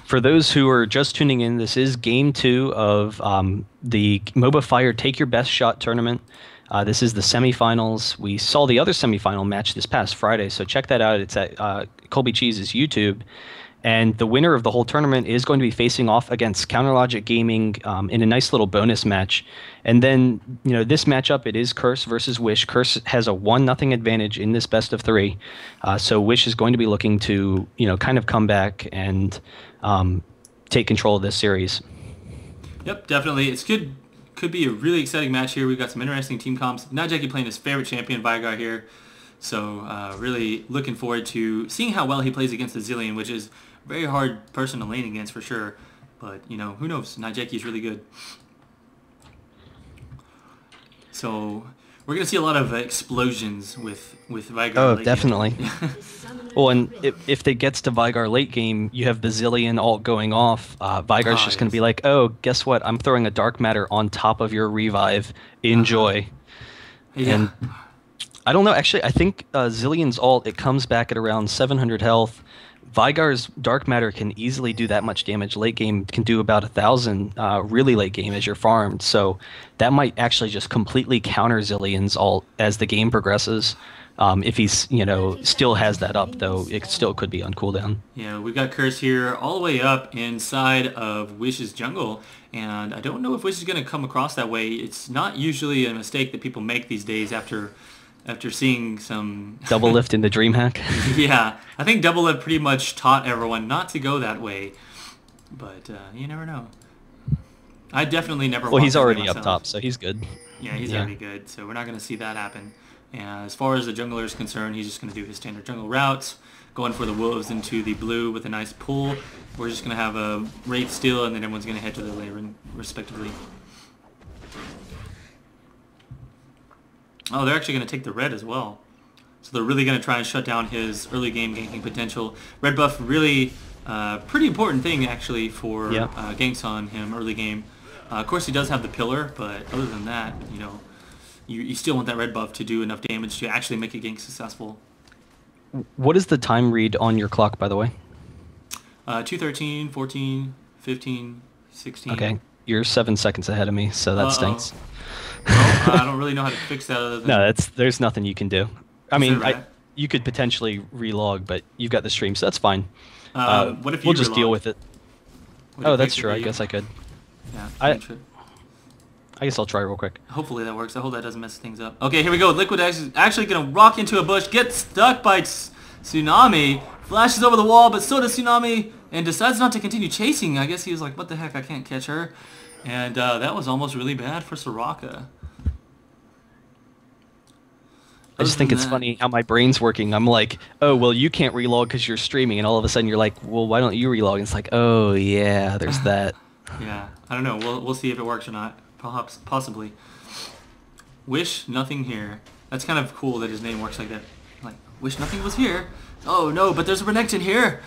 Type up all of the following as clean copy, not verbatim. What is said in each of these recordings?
For those who are just tuning in, this is game two of the Mobafire Take Your Best Shot tournament. This is the semifinals. We saw the other semifinal match this past Friday, so check that out. It's at Colby Cheese's YouTube. And the winner of the whole tournament is going to be facing off against Counterlogic Gaming in a nice little bonus match. And then, this matchup, it is Curse versus Wish. Curse has a 1-0 advantage in this best of three. So Wish is going to be looking to, kind of come back and take control of this series. Yep, definitely. It's good. Could be a really exciting match here. We've got some interesting team comps. Najeki playing his favorite champion, Vigar, here. So really looking forward to seeing how well he plays against the Zillion, which is a very hard person to lane against for sure. But, who knows? Najeki is really good. So we're going to see a lot of explosions with Vigar. Oh, definitely. Well, and if it gets to Vigar late game, you have the Zillion ult going off. Vigar's just going to be like, oh, guess what? I'm throwing a Dark Matter on top of your revive. Enjoy. Yeah. And I don't know. Actually, I think Zillion's ult, it comes back at around 700 health. Vigar's Dark Matter can easily do that much damage. Late game can do about 1,000 really late game as you're farmed. So that might actually just completely counter Zillion's ult as the game progresses. If he's, still has that up, though, it still could be on cooldown. Yeah, we've got Curse here all the way up inside of Wish's jungle, and I don't know if Wish is going to come across that way. It's not usually a mistake that people make these days after seeing some... Double lift into DreamHack? Yeah, I think Double Lift pretty much taught everyone not to go that way, but you never know. I definitely never... Well, he's already up top, so he's good. Yeah, he's already good, so we're not going to see that happen. And as far as the jungler is concerned, he's just going to do his standard jungle routes, going for the wolves into the blue with a nice pull. We're just going to have a Wraith steal, and then everyone's going to head to the lane respectively. Oh, they're actually going to take the red as well. So they're really going to try and shut down his early game ganking potential. Red buff really pretty important thing actually for ganks on him early game. Of course, he does have the pillar, but other than that, you still want that red buff to do enough damage to actually make a gank successful. What is the time read on your clock, by the way? 2:13, 14, 15, 16. Okay, you're 7 seconds ahead of me, so that stinks. Well, I don't really know how to fix that other than... No, there's nothing you can do. I mean, you could potentially relog, but you've got the stream, so that's fine. What if you we'll just deal with it. Oh, that's true. I guess I could. Yeah, I guess I'll try real quick. Hopefully that works. I hope that doesn't mess things up. Okay, here we go. Liquid is actually going to rock into a bush, get stuck by Tsunami, flashes over the wall, but so does Tsunami, and decides not to continue chasing. I guess he was like, what the heck, I can't catch her. And that was almost really bad for Soraka. I just think it's funny how my brain's working. I'm like, oh, well, you can't relog because you're streaming, and all of a sudden you're like, well, why don't you relog? And it's like, oh, yeah, there's that. Yeah, I don't know. We'll see if it works or not. Perhaps, possibly. Wish nothing here. That's kind of cool that his name works like that. Like, wish nothing was here. Oh no, but there's a Renekton here.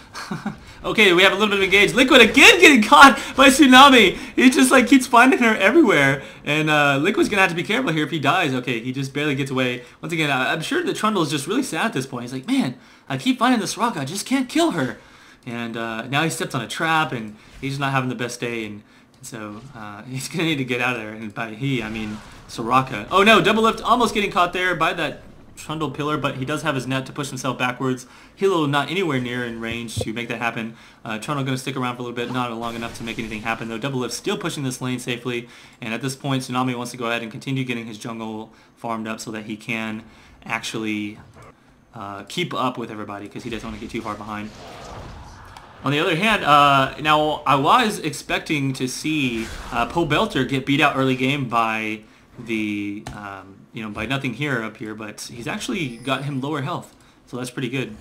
Okay, we have a little bit of engaged. Liquid again getting caught by Tsunami. He just like keeps finding her everywhere. And Liquid's gonna have to be careful here if he dies. Okay, he just barely gets away. Once again, I'm sure that Trundle is just really sad at this point. He's like, man, I keep finding this rock. I just can't kill her. And now he steps on a trap, and he's not having the best day. And so he's going to need to get out of there. And by he, I mean Soraka. Oh no, Double Lift almost getting caught there by that Trundle pillar, but he does have his net to push himself backwards. Hilo not anywhere near in range to make that happen. Trundle going to stick around for a little bit, not long enough to make anything happen though. Double Lift still pushing this lane safely. And at this point, Tsunami wants to go ahead and continue getting his jungle farmed up so that he can actually keep up with everybody because he doesn't want to get too far behind. On the other hand, now I was expecting to see Poe Belter get beat out early game by the by nothing here up here, but he's actually got him lower health, so that's pretty good.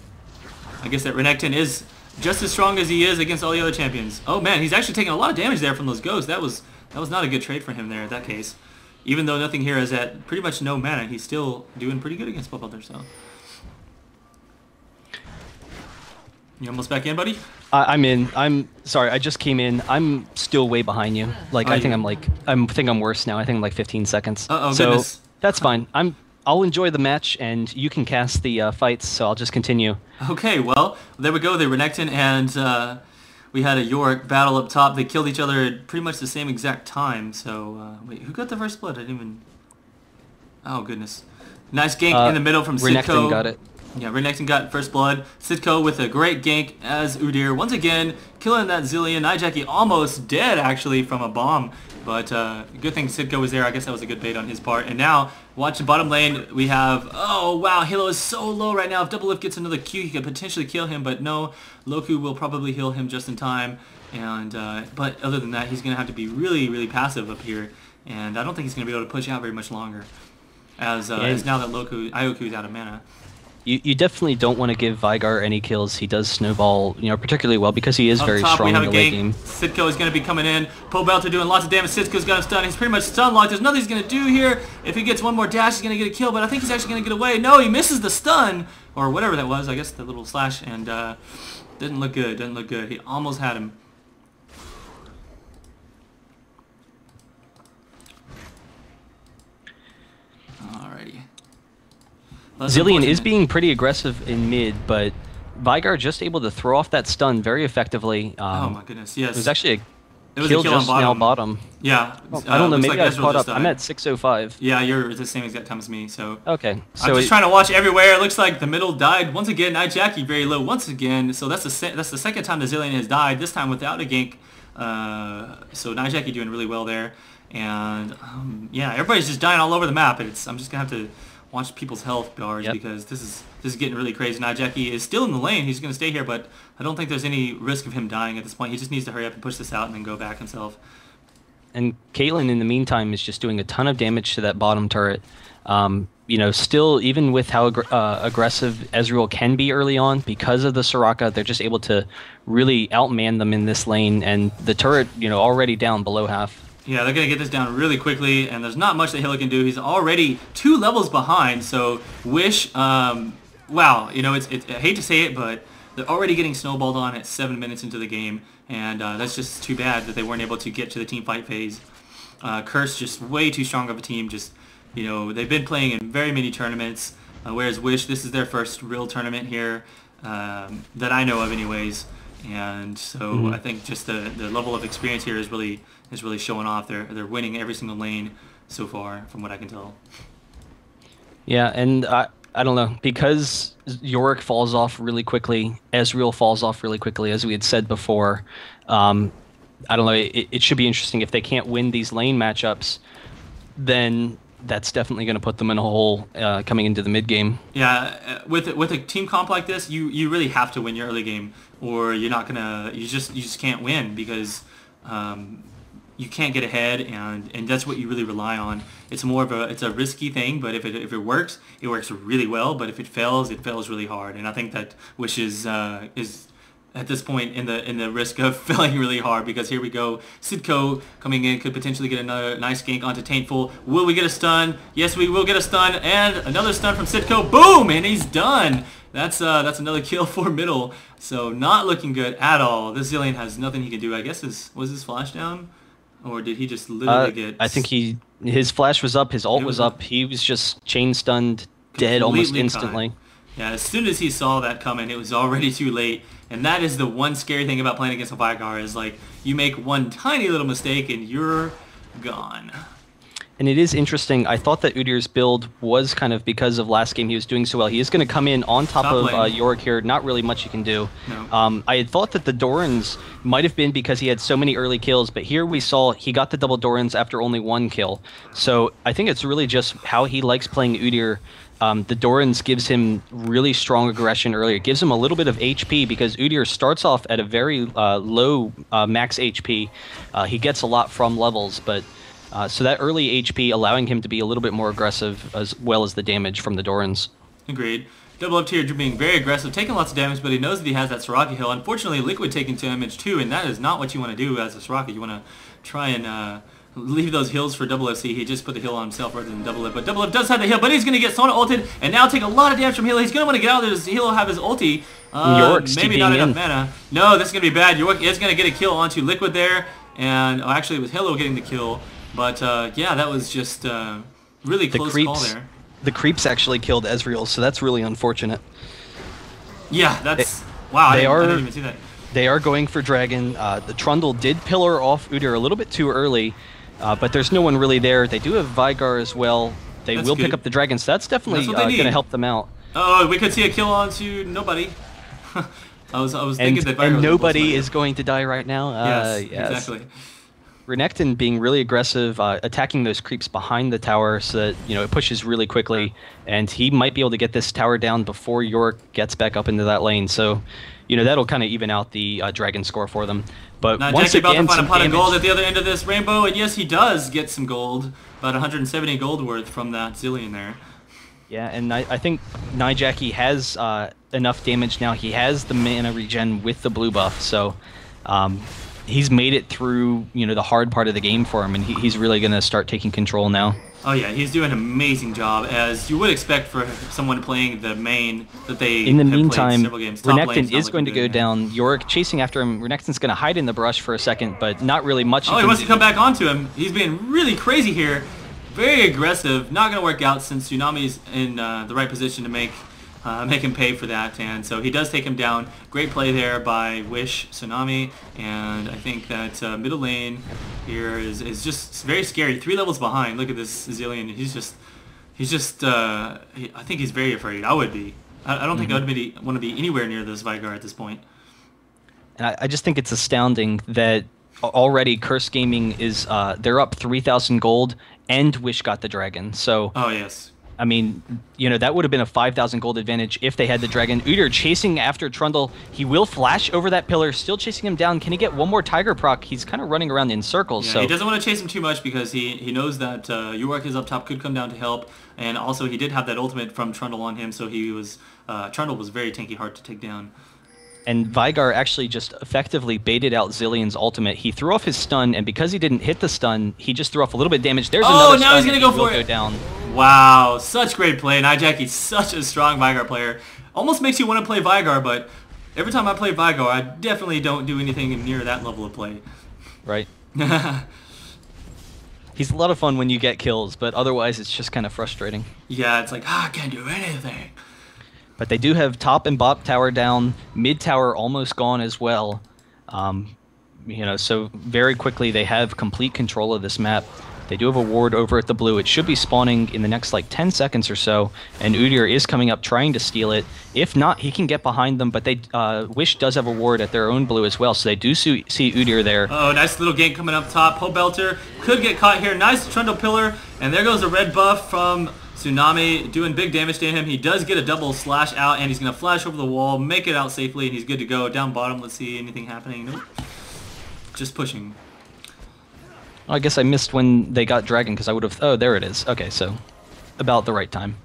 I guess that Renekton is just as strong as he is against all the other champions. Oh man, he's actually taking a lot of damage there from those ghosts. That was not a good trade for him there in that case. Even though nothing here is at pretty much no mana, he's still doing pretty good against Poe Belter. So you almost back in, buddy? I'm in. I'm sorry. I just came in. I'm still way behind you. Like I think I'm worse now. I think I'm like 15 seconds. Oh so goodness. That's fine. I'll enjoy the match, and you can cast the fights. So I'll just continue. Okay. Well, there we go. The Renekton and we had a Yorick battle up top. They killed each other at pretty much the same exact time. So, wait, who got the first blood? I didn't even... Oh, goodness. Nice gank in the middle from Sitko. Renekton got it. Yeah, Renekton got first blood. Sitko with a great gank as Udyr. Once again, killing that Zilean. Nijaki almost dead, actually, from a bomb. But good thing Sitko was there. I guess that was a good bait on his part. And now, watch the bottom lane. We have... Oh, wow. Halo is so low right now. If Doublelift gets another Q, he could potentially kill him. But no, Loku will probably heal him just in time. And but other than that, he's going to have to be really, really passive up here. And I don't think he's going to be able to push out very much longer. As now that Ioku is out of mana. You definitely don't want to give Vygar any kills. He does snowball, particularly well because he is very strong in the late game. Sitko is going to be coming in. Pobelter doing lots of damage. Sitko's got him stunned. He's pretty much stun locked. There's nothing he's going to do here. If he gets one more dash, he's going to get a kill, but I think he's actually going to get away. No, he misses the stun, or whatever that was. I guess the little slash, and didn't look good. Didn't look good. He almost had him. Alrighty. Zilean is being pretty aggressive in mid, but Vygar just able to throw off that stun very effectively. Oh my goodness, yes. It was actually a kill just now bottom. Yeah. I don't know, maybe I caught up. I'm at 605. Yeah, you're the same exact time as me, so... Okay. So I'm just trying to watch everywhere. It looks like the middle died once again. Nijaki very low once again, so that's the second time the Zilean has died, this time without a gank. So Nijaki doing really well there. And, yeah, everybody's just dying all over the map. I'm just going to have to watch people's health bars because this is getting really crazy. Nijaki is still in the lane. He's going to stay here, but I don't think there's any risk of him dying at this point. He just needs to hurry up and push this out and then go back himself. And Caitlyn, in the meantime, is just doing a ton of damage to that bottom turret. Still, even with how aggressive Ezreal can be early on, because of the Soraka, they're just able to really outman them in this lane. And the turret, already down below half. Yeah, they're going to get this down really quickly, and there's not much that Halo can do. He's already 2 levels behind, so Wish, wow, I hate to say it, but they're already getting snowballed on at 7 minutes into the game, and that's just too bad that they weren't able to get to the team fight phase. Curse, just way too strong of a team, they've been playing in very many tournaments, whereas Wish, this is their first real tournament here, that I know of anyways. And so I think just the level of experience here is really showing off. They're winning every single lane so far, from what I can tell. Yeah, and I don't know, because Yorick falls off really quickly, Ezreal falls off really quickly, as we had said before. I don't know. It should be interesting if they can't win these lane matchups. Then that's definitely going to put them in a hole coming into the mid game. Yeah, with a team comp like this, you really have to win your early game, or you're not gonna. You just can't win because you can't get ahead, and that's what you really rely on. It's more of a risky thing, but if it works, it works really well. But if it fails really hard. And I think that Wish is at this point in the risk of failing really hard, because here we go. Sitko coming in could potentially get another nice gank onto Taintful. Will we get a stun? Yes, we will get a stun, and another stun from Sitko. Boom, and he's done. That's another kill for middle. So not looking good at all. This Zilean has nothing he can do. I guess was his flash down, or did he just literally get? I think his flash was up, his ult was up. He was just chain stunned, dead almost instantly. Yeah, as soon as he saw that coming, it was already too late. And that is the one scary thing about playing against a Vygar, is like you make one tiny little mistake and you're gone. And it is interesting. I thought that Udyr's build was kind of because of last game he was doing so well. He is going to come in on top of Yorick here. Not really much you can do. No. I had thought that the Dorans might have been because he had so many early kills, but here we saw he got the double Dorans after only 1 kill. So I think it's really just how he likes playing Udyr. The Dorans gives him really strong aggression earlier. It gives him a little bit of HP because Udyr starts off at a very low max HP. He gets a lot from levels, but so that early HP allowing him to be a little bit more aggressive, as well as the damage from the Dorans. Agreed. Double up tier being very aggressive, taking lots of damage, but he knows that he has that Soraka heal. Unfortunately, Liquid taking damage too, and that is not what you want to do as a Soraka. You want to try and leave those heals for Double FC. He just put the heal on himself rather than Double Up. But Double Up does have the heal, but he's going to get Sona ulted and now take a lot of damage from heal. He's going to want to get out of there. He'll have his ulti. Maybe not enough mana. No, this is going to be bad. Yorick is going to get a kill onto Liquid there. And actually, it was Halo getting the kill. But yeah, that was just really close call there. The creeps actually killed Ezreal, so that's really unfortunate. Yeah, that's... Wow, I didn't even see that. They are going for Dragon. The Trundle did pillar off Udyr a little bit too early, but there's no one really there. They do have Vygar as well. They will pick up the Dragon, so that's definitely going to help them out. Oh, we could see a kill onto nobody. I was thinking that Vygar and was nobody is going to die right now. Yes, exactly. Renekton being really aggressive, attacking those creeps behind the tower so that it pushes really quickly, and he might be able to get this tower down before Yorick gets back up into that lane. So, that'll kind of even out the Dragon score for them. But now once Jackie again, about to find a pot damage. of gold at the other end of this rainbow, and yes, he does get some gold, about 170 gold worth from that Zillion there. Yeah, and I think Nijaki has enough damage now. He has the mana regen with the blue buff, so he's made it through the hard part of the game for him, and he's really going to start taking control now. Oh yeah, he's doing an amazing job, as you would expect for someone playing the main that they In the have meantime, played several games. Top lane's Renekton not is going to looking go good, down. Yorick chasing after him. Renekton's going to hide in the brush for a second, but not really much. Oh, he wants to come back onto him. He's being really crazy here. Very aggressive. Not going to work out since Tsunami's in the right position to make him pay for that. And so he does take him down. Great play there by Wish Tsunami. And I think that middle lane here is just very scary. 3 levels behind. Look at this Zillion. I think he's very afraid. I would be. I don't think I would want to be anywhere near this Vygar at this point. And I just think it's astounding that already Curse Gaming is they're up 3,000 gold, and Wish got the Dragon. So oh yes, I mean, that would have been a 5,000 gold advantage if they had the Dragon. Udyr chasing after Trundle. He will flash over that pillar, still chasing him down. Can he get one more Tiger proc? He's kind of running around in circles. Yeah, so he doesn't want to chase him too much because he knows that Yorick is up top, could come down to help, and also he did have that ultimate from Trundle on him, so he was Trundle was very tanky, hard to take down. And Vygar actually just effectively baited out Zillion's ultimate. He threw off his stun, and because he didn't hit the stun, he just threw off a little bit of damage. There's another stun. Now he's going to go for it. Go down. Wow, such great play. Nijaki's such a strong Vygar player. Almost makes you want to play Vygar, but every time I play Vygar, I definitely don't do anything near that level of play. Right. He's a lot of fun when you get kills, but otherwise it's just kind of frustrating. Yeah, it's like, I can't do anything. But they do have top and bot tower down, mid tower almost gone as well. So very quickly they have complete control of this map. They do have a ward over at the blue. It should be spawning in the next 10 seconds or so, and Udyr is coming up trying to steal it. If not, he can get behind them, but they Wish does have a ward at their own blue as well, so they do see Udyr there. Oh, nice little gank coming up top. Pobelter could get caught here. Nice Trundle pillar, and there goes a red buff from Tsunami, doing big damage to him. He does get a double slash out, and he's going to flash over the wall, make it out safely, and he's good to go. Down bottom, let's see anything happening. Nope. Just pushing. I guess I missed when they got Dragon because I would have... Oh, there it is. Okay, so about the right time.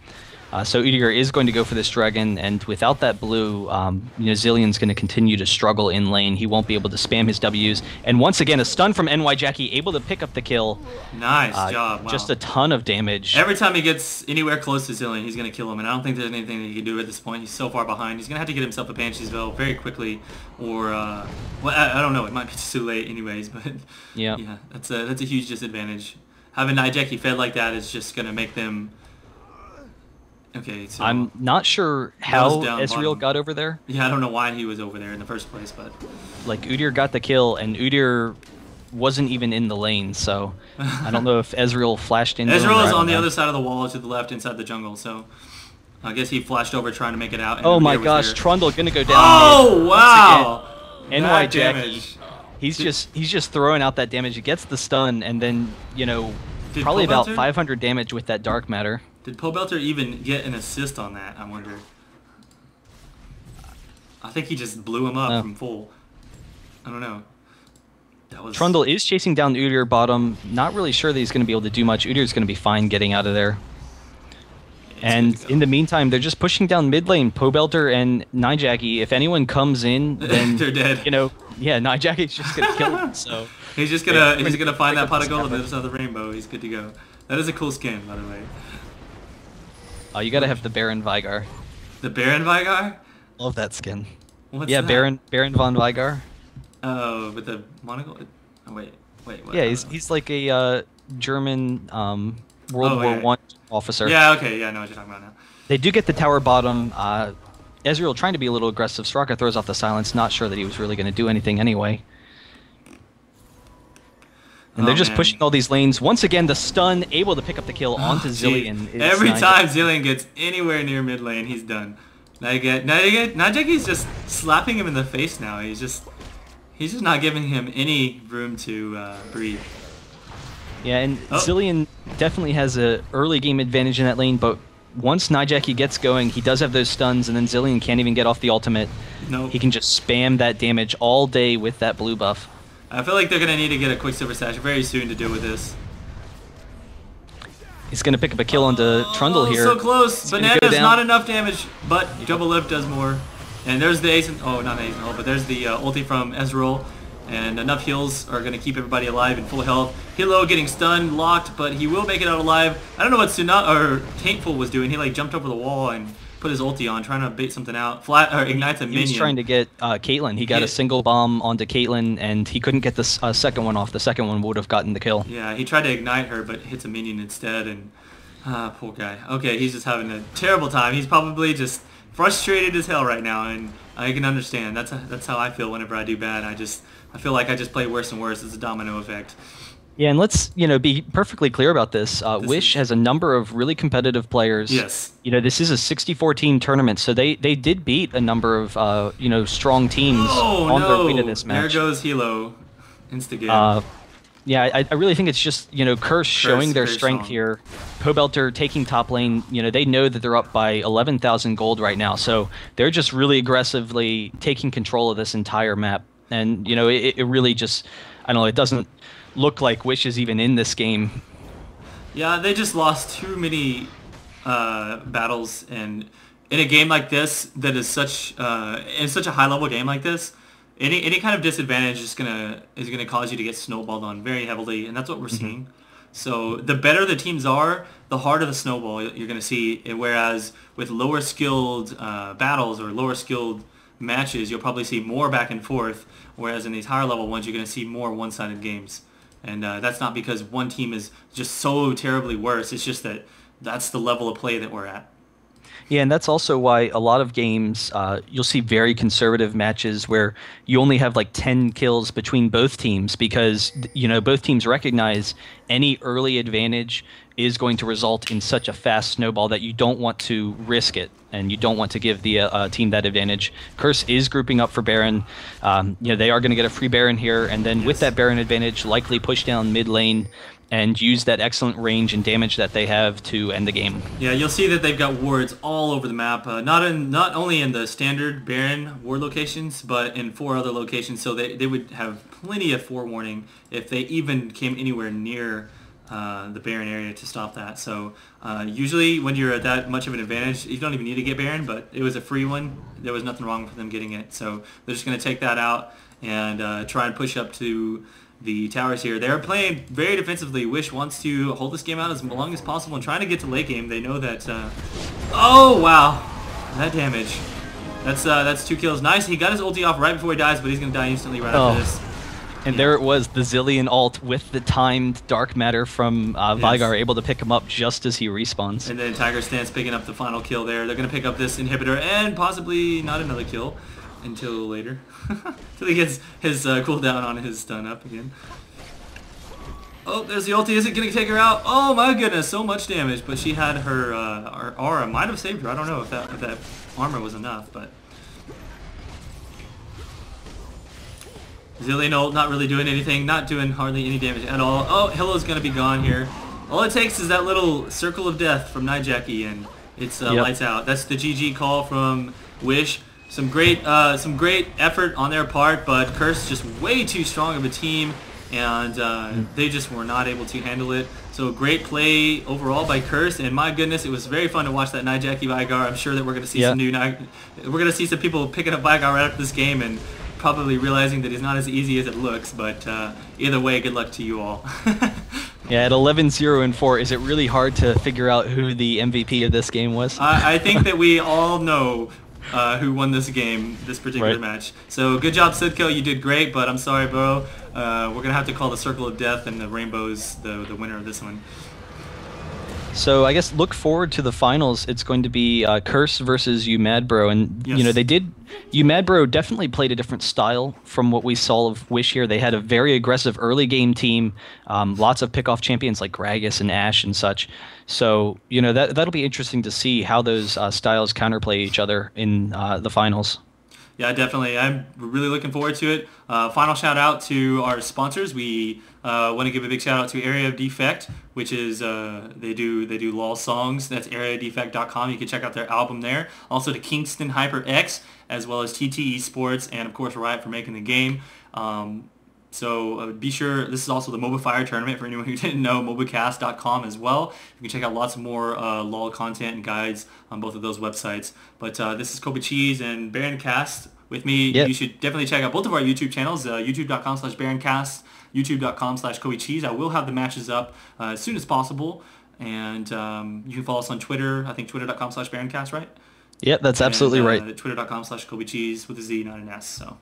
So Udyr is going to go for this Dragon, and without that blue, Zillion's going to continue to struggle in lane. He won't be able to spam his Ws. And once again, a stun from Nijaki, able to pick up the kill. Nice job. Wow. Just a ton of damage. Every time he gets anywhere close to Zillion, he's going to kill him, and I don't think there's anything that he can do at this point. He's so far behind. He's going to have to get himself a Banshee's Veil very quickly, or... well, I don't know. It might be too late anyways, but... Yeah. Yeah, that's a huge disadvantage. Having Nijaki fed like that is just going to make them... Okay, so I'm not sure how Ezreal got over there. Yeah, I don't know why he was over there in the first place, but... Udyr got the kill, and Udyr wasn't even in the lane, so I don't know if Ezreal flashed in. Ezreal is on the other side of the wall to the left inside the jungle, so I guess he flashed over trying to make it out. And oh my gosh, Trundle gonna go down. Oh, wow! Nijaki, he's just throwing out that damage. He gets the stun, and then, probably about 500 damage with that dark matter. Did Pobelter even get an assist on that, I wonder? I think he just blew him up from full. I don't know. Trundle is chasing down Udyr bottom. Not really sure that he's going to be able to do much. Udyr's going to be fine getting out of there. And in the meantime, they're just pushing down mid lane. Pobelter and Nijaki. If anyone comes in, then they're dead. Yeah, Nijaki's just going to kill him. So he's just gonna find that pot of gold on the other side of the rainbow. He's good to go. That is a cool skin, by the way. Oh, you gotta have the Baron Vygar. The Baron Vygar? Love that skin. What's yeah, that? Baron von Vygar. Oh, with the monocle? Oh, wait. What? Yeah, he's like a German World War I officer. Yeah, okay, yeah, I know what you're talking about now. They do get the tower bottom. Ezreal trying to be a little aggressive. Straka throws off the silence, not sure that he was really going to do anything anyway. And they're just pushing all these lanes. Once again, the stun, able to pick up the kill onto Zilean. Every time Zilean gets anywhere near mid lane, he's done. Najaki's just slapping him in the face now. He's just not giving him any room to breathe. Yeah, and Zilean definitely has a early game advantage in that lane, but once Najaki gets going, he does have those stuns, and then Zilean can't even get off the ultimate. Nope. He can just spam that damage all day with that blue buff. I feel like they're going to need to get a Quicksilver Sash very soon to deal with this. He's going to pick up a kill onto Trundle here. So close. Banana's not enough damage, but Double Lift does more. And there's the Ace, not Ace, but there's the ulti from Ezreal. And enough heals are going to keep everybody alive in full health. Hilo getting stunned, locked, but he will make it out alive. I don't know what Taintful was doing. He like jumped over the wall and put his ulti on, trying to bait something out. Ignites a minion. He was trying to get Caitlyn. He got a single bomb onto Caitlyn, and he couldn't get the second one off. The second one would have gotten the kill. Yeah, he tried to ignite her, but hits a minion instead, and poor guy. Okay, he's just having a terrible time. He's probably just frustrated as hell right now, and I can understand. That's how I feel whenever I do bad. I feel like I just play worse and worse. It's a domino effect. Yeah, and let's be perfectly clear about this. Wish has a number of really competitive players. Yes. This is a 64-team tournament, so they did beat a number of strong teams on their way to this match. There goes Hilo, Instagame. Yeah, I really think it's just Curse showing their strength here. Pobelter taking top lane. They know that they're up by 11,000 gold right now, so they're just really aggressively taking control of this entire map. And it really just, I don't know, it doesn't look like Wish is even in this game. Yeah, they just lost too many battles, and in a game like this that is such in such a high level game like this, any kind of disadvantage is gonna cause you to get snowballed on very heavily, and that's what we're seeing. So the better the teams are, the harder the snowball you're gonna see. Whereas with lower skilled battles or lower skilled matches, you'll probably see more back and forth. Whereas in these higher level ones, you're gonna see more one-sided games. And that's not because one team is just so terribly worse. It's just that that's the level of play that we're at. Yeah, and that's also why a lot of games, you'll see very conservative matches where you only have like 10 kills between both teams because, both teams recognize any early advantage is going to result in such a fast snowball that you don't want to risk it, and you don't want to give the team that advantage. Curse is grouping up for Baron. They are going to get a free Baron here, and then with that Baron advantage, likely push down mid lane and use that excellent range and damage that they have to end the game. Yeah, you'll see that they've got wards all over the map, not only in the standard Baron ward locations, but in 4 other locations, so they would have plenty of forewarning if they even came anywhere near the Baron area to stop that. So usually when you're at that much of an advantage, you don't even need to get Baron, but it was a free one. There was nothing wrong with them getting it. So they're just going to take that out and try and push up to the towers here. They're playing very defensively. Wish wants to hold this game out as long as possible and trying to get to late game. They know that... oh, wow. That damage. That's 2 kills. Nice. He got his ulti off right before he dies, but he's going to die instantly right after this. And there it was, the Zilean ult with the timed Dark Matter from Veigar, able to pick him up just as he respawns. And then Tiger Stance picking up the final kill there. They're going to pick up this inhibitor and possibly not another kill until later. Until he gets his cooldown on his stun up again. Oh, there's the ulti. Is it going to take her out? Oh my goodness, so much damage. But she had her aura. Might have saved her. I don't know if that armor was enough, but... Zilean ult not really doing anything, not doing hardly any damage at all. Oh, Hilo's going to be gone here. All it takes is that little circle of death from Najaki, and it's lights out. That's the GG call from Wish. Some great effort on their part, but Curse just way too strong of a team, and they just were not able to handle it. So great play overall by Curse, and my goodness, it was very fun to watch that Najaki Veigar. I'm sure that we're going to see we're going to see some people picking up Veigar right after this game, and probably realizing that he's not as easy as it looks, but either way, good luck to you all. Yeah, at 11-0-4, is it really hard to figure out who the MVP of this game was? I think that we all know who won this game, this particular match. So good job, Sidko. You did great, but I'm sorry, bro. We're going to have to call the Circle of Death and the Rainbows the winner of this one. So I guess look forward to the finals. It's going to be Curse versus UMadBro, and Yes. they did. UMadBro definitely played a different style from what we saw of Wish here. They had a very aggressive early game team, lots of pickoff champions like Gragas and Ash and such. So that'll be interesting to see how those styles counterplay each other in the finals. Yeah, definitely. I'm really looking forward to it. Final shout out to our sponsors. We want to give a big shout out to Area of Defect, which is they do LOL songs. That's areadefect.com. You can check out their album there. Also to Kingston HyperX, as well as TTE Sports, and of course Riot for making the game. So be sure, this is also the Mobafire tournament for anyone who didn't know, mobacast.com as well. You can check out lots more LOL content and guides on both of those websites. But this is Kobe Cheese and Baroncast with me. Yeah, You should definitely check out both of our YouTube channels, youtube.com/Baroncast, youtube.com/Kobe Cheese. I will have the matches up as soon as possible. And you can follow us on Twitter, I think twitter.com/Baroncast, right? yeah, that's And absolutely right. twitter.com/Kobe Cheese with a Z, not an S. So.